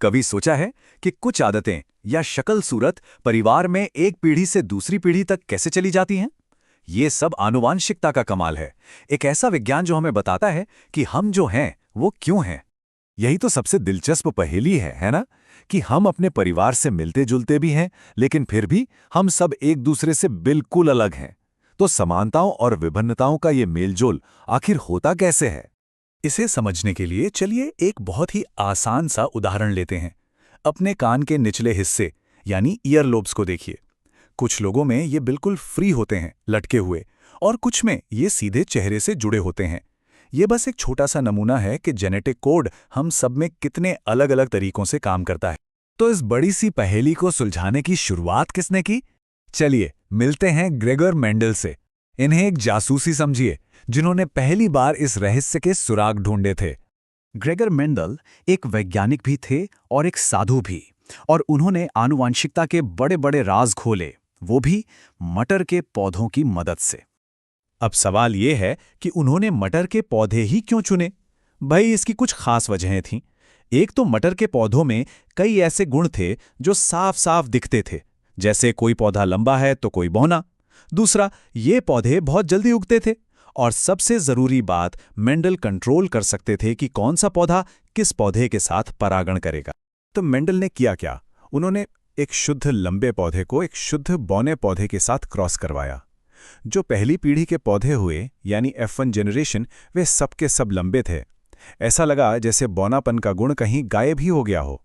कभी सोचा है कि कुछ आदतें या शक्ल सूरत परिवार में एक पीढ़ी से दूसरी पीढ़ी तक कैसे चली जाती हैं? ये सब आनुवांशिकता का कमाल है। एक ऐसा विज्ञान जो हमें बताता है कि हम जो हैं वो क्यों हैं। यही तो सबसे दिलचस्प पहेली है ना? कि हम अपने परिवार से मिलते जुलते भी हैं, लेकिन फिर भी हम सब एक दूसरे से बिल्कुल अलग हैं। तो समानताओं और विभिन्नताओं का ये मेलजोल आखिर होता कैसे है? इसे समझने के लिए चलिए एक बहुत ही आसान सा उदाहरण लेते हैं। अपने कान के निचले हिस्से यानी ईयर लोब्स को देखिए। कुछ लोगों में ये बिल्कुल फ्री होते हैं, लटके हुए, और कुछ में ये सीधे चेहरे से जुड़े होते हैं। ये बस एक छोटा सा नमूना है कि जेनेटिक कोड हम सब में कितने अलग अलग तरीकों से काम करता है। तो इस बड़ी सी पहेली को सुलझाने की शुरुआत किसने की? चलिए मिलते हैं ग्रेगर मेंडल से। इन्हें एक जासूसी समझिए, जिन्होंने पहली बार इस रहस्य के सुराग ढूंढे थे। ग्रेगर मेंडल एक वैज्ञानिक भी थे और एक साधु भी, और उन्होंने आनुवंशिकता के बड़े बड़े राज खोले, वो भी मटर के पौधों की मदद से। अब सवाल ये है कि उन्होंने मटर के पौधे ही क्यों चुने? भाई इसकी कुछ खास वजहें थीं। एक तो मटर के पौधों में कई ऐसे गुण थे जो साफ साफ दिखते थे, जैसे कोई पौधा लंबा है तो कोई बौना। दूसरा, ये पौधे बहुत जल्दी उगते थे। और सबसे जरूरी बात, मेंडल कंट्रोल कर सकते थे कि कौन सा पौधा किस पौधे के साथ परागण करेगा। तो मेंडल ने किया क्या? उन्होंने एक शुद्ध लंबे पौधे को एक शुद्ध बौने पौधे के साथ क्रॉस करवाया। जो पहली पीढ़ी के पौधे हुए यानी F1 जनरेशन, वे सबके सब लंबे थे। ऐसा लगा जैसे बौनापन का गुण कहीं गायब ही हो गया हो।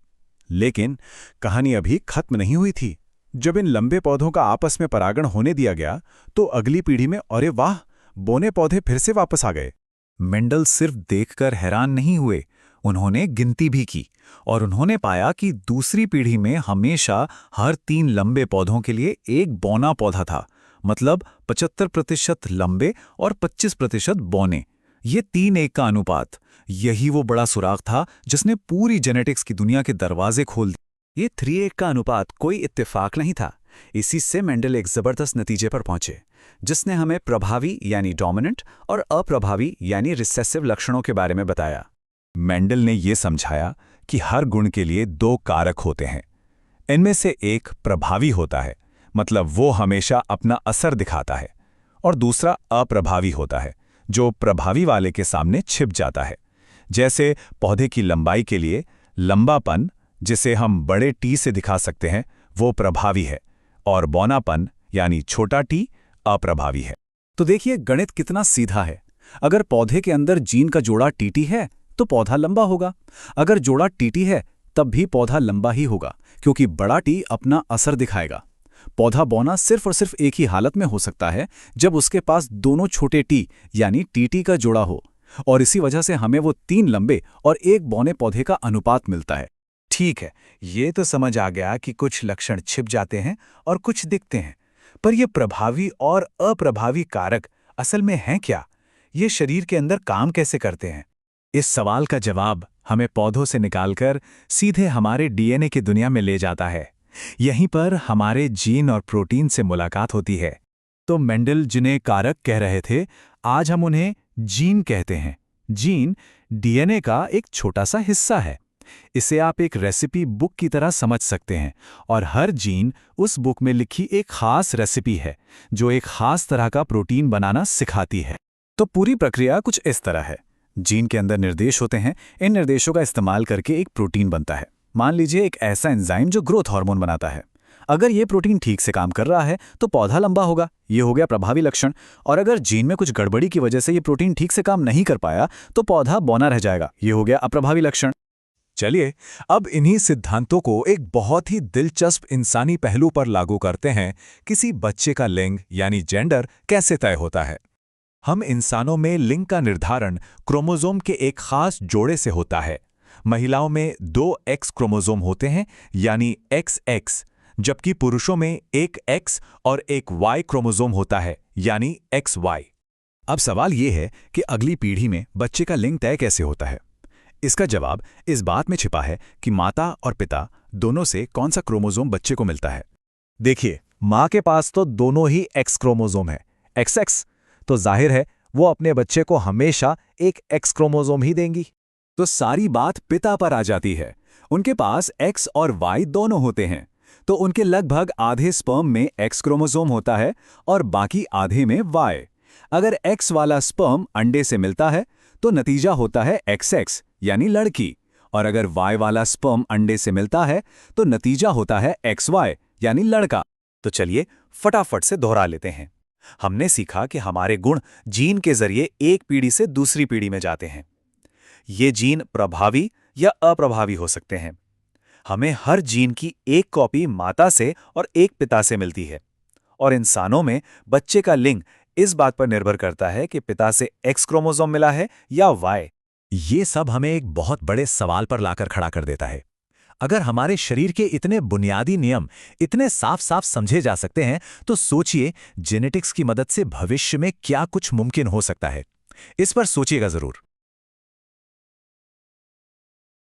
लेकिन कहानी अभी खत्म नहीं हुई थी। जब इन लंबे पौधों का आपस में परागण होने दिया गया तो अगली पीढ़ी में अरे वाह, बौने पौधे फिर से वापस आ गए। मेंडल सिर्फ देखकर हैरान नहीं हुए, उन्होंने गिनती भी की और उन्होंने पाया कि दूसरी पीढ़ी में हमेशा हर 3 लंबे पौधों के लिए एक बौना पौधा था। मतलब 75% लंबे और 25% बौने। ये 3:1 का अनुपात। यही वो बड़ा सुराग था जिसने पूरी जेनेटिक्स की दुनिया के दरवाजे खोल दिए। ये 3:1 का अनुपात कोई इत्तेफाक नहीं था। इसी से मेंडल एक जबरदस्त नतीजे पर पहुंचे, जिसने हमें प्रभावी यानी डोमिनेंट और अप्रभावी यानी रिसेसिव लक्षणों के बारे में बताया। मेंडल ने यह समझाया कि हर गुण के लिए 2 कारक होते हैं। इनमें से एक प्रभावी होता है, मतलब वो हमेशा अपना असर दिखाता है, और दूसरा अप्रभावी होता है, जो प्रभावी वाले के सामने छिप जाता है। जैसे पौधे की लंबाई के लिए लंबापन, जिसे हम बड़े टी से दिखा सकते हैं, वो प्रभावी है, और बौनापन यानी छोटा टी अप्रभावी है। तो देखिए गणित कितना सीधा है। अगर पौधे के अंदर जीन का जोड़ा टीटी है तो पौधा लंबा होगा। अगर जोड़ा टीटी है तब भी पौधा लंबा ही होगा, क्योंकि बड़ा टी अपना असर दिखाएगा। पौधा बौना सिर्फ और सिर्फ एक ही हालत में हो सकता है, जब उसके पास दोनों छोटे टी यानी टीटी का जोड़ा हो, और इसी वजह से हमें वो 3 लंबे और एक बौने पौधे का अनुपात मिलता है। ठीक है, ये तो समझ आ गया कि कुछ लक्षण छिप जाते हैं और कुछ दिखते हैं, पर ये प्रभावी और अप्रभावी कारक असल में हैं क्या? ये शरीर के अंदर काम कैसे करते हैं? इस सवाल का जवाब हमें पौधों से निकालकर सीधे हमारे डीएनए की दुनिया में ले जाता है। यहीं पर हमारे जीन और प्रोटीन से मुलाकात होती है। तो मेंडल जिन्हें कारक कह रहे थे, आज हम उन्हें जीन कहते हैं। जीन डीएनए का एक छोटा सा हिस्सा है। इसे आप एक रेसिपी बुक की तरह समझ सकते हैं, और हर जीन उस बुक में लिखी एक खास रेसिपी है, जो एक खास तरह का प्रोटीन बनाना सिखाती है। तो पूरी प्रक्रिया कुछ इस तरह है। जीन के अंदर निर्देश होते हैं, इन निर्देशों का इस्तेमाल करके एक प्रोटीन बनता है। मान लीजिए एक ऐसा एंजाइम जो ग्रोथ हार्मोन बनाता है। अगर ये प्रोटीन ठीक से काम कर रहा है तो पौधा लंबा होगा, ये हो गया प्रभावी लक्षण। और अगर जीन में कुछ गड़बड़ी की वजह से ये प्रोटीन ठीक से काम नहीं कर पाया तो पौधा बौना रह जाएगा, ये हो गया अप्रभावी लक्षण। चलिए अब इन्हीं सिद्धांतों को एक बहुत ही दिलचस्प इंसानी पहलू पर लागू करते हैं। किसी बच्चे का लिंग यानी जेंडर कैसे तय होता है? हम इंसानों में लिंग का निर्धारण क्रोमोसोम के एक खास जोड़े से होता है। महिलाओं में 2 X क्रोमोसोम होते हैं यानी XX, जबकि पुरुषों में एक X और एक Y क्रोमोसोम होता है यानी XY। अब सवाल ये है कि अगली पीढ़ी में बच्चे का लिंग तय कैसे होता है? इसका जवाब इस बात में छिपा है कि माता और पिता दोनों से कौन सा क्रोमोसोम बच्चे को मिलता है। देखिए, माँ के पास तो दोनों ही X क्रोमोसोम है, XX, तो जाहिर है वो अपने बच्चे को हमेशा एक X क्रोमोसोम ही देंगी। तो सारी बात पिता पर आ जाती है, उनके पास X और Y दोनों होते हैं, तो उनके लगभग आधे स्पर्म में X क्रोमोसोम होता है और बाकी आधे में Y। अगर X वाला स्पर्म अंडे से मिलता है तो नतीजा होता है XX यानी लड़की, और अगर Y वाला स्पर्म अंडे से मिलता है तो नतीजा होता है XY यानी लड़का। तो चलिए फटाफट से दोहरा लेते हैं। हमने सीखा कि हमारे गुण जीन के जरिए एक पीढ़ी से दूसरी पीढ़ी में जाते हैं। ये जीन प्रभावी या अप्रभावी हो सकते हैं। हमें हर जीन की एक कॉपी माता से और एक पिता से मिलती है, और इंसानों में बच्चे का लिंग इस बात पर निर्भर करता है कि पिता से X क्रोमोसोम मिला है या Y। ये सब हमें एक बहुत बड़े सवाल पर लाकर खड़ा कर देता है। अगर हमारे शरीर के इतने बुनियादी नियम इतने साफ साफ समझे जा सकते हैं, तो सोचिए जेनेटिक्स की मदद से भविष्य में क्या कुछ मुमकिन हो सकता है। इस पर सोचिएगा जरूर।